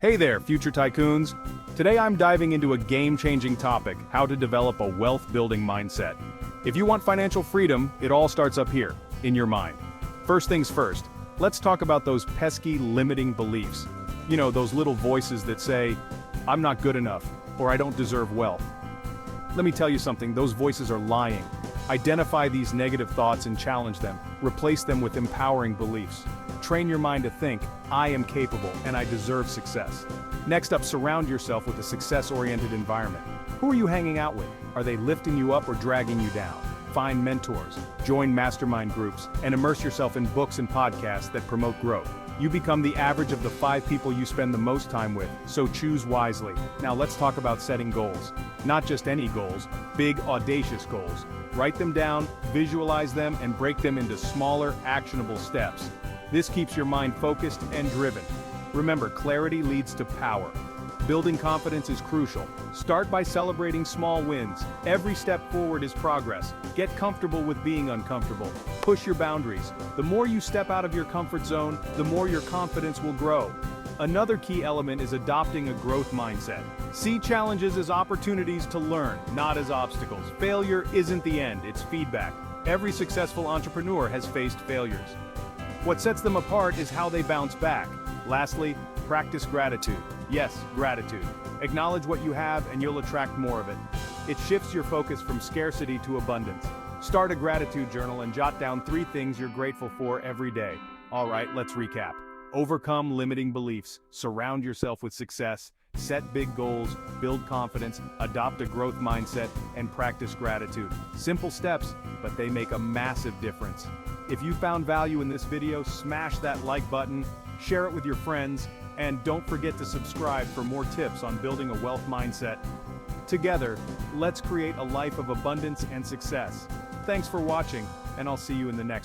Hey there, future tycoons. Today I'm diving into a game-changing topic, how to develop a wealth-building mindset. If you want financial freedom, it all starts up here, in your mind. First things first, let's talk about those pesky limiting beliefs. You know, those little voices that say, I'm not good enough, or I don't deserve wealth. Let me tell you something, those voices are lying. Identify these negative thoughts and challenge them. Replace them with empowering beliefs. Train your mind to think, I am capable and I deserve success. Next up, surround yourself with a success-oriented environment. Who are you hanging out with? Are they lifting you up or dragging you down? Find mentors, join mastermind groups, and immerse yourself in books and podcasts that promote growth. You become the average of the 5 people you spend the most time with, so choose wisely. Now let's talk about setting goals. Not just any goals, big, audacious goals. Write them down, visualize them, and break them into smaller, actionable steps. This keeps your mind focused and driven. Remember, clarity leads to power. Building confidence is crucial. Start by celebrating small wins. Every step forward is progress. Get comfortable with being uncomfortable. Push your boundaries. The more you step out of your comfort zone, the more your confidence will grow. Another key element is adopting a growth mindset. See challenges as opportunities to learn, not as obstacles. Failure isn't the end, it's feedback. Every successful entrepreneur has faced failures. What sets them apart is how they bounce back. Lastly, practice gratitude. Yes, gratitude. Acknowledge what you have and you'll attract more of it. It shifts your focus from scarcity to abundance. Start a gratitude journal and jot down 3 things you're grateful for every day. All right, let's recap. Overcome limiting beliefs, surround yourself with success, set big goals, build confidence, adopt a growth mindset, and practice gratitude. Simple steps, but they make a massive difference. If you found value in this video, smash that like button, share it with your friends, and don't forget to subscribe for more tips on building a wealth mindset. Together, let's create a life of abundance and success. Thanks for watching, and I'll see you in the next one.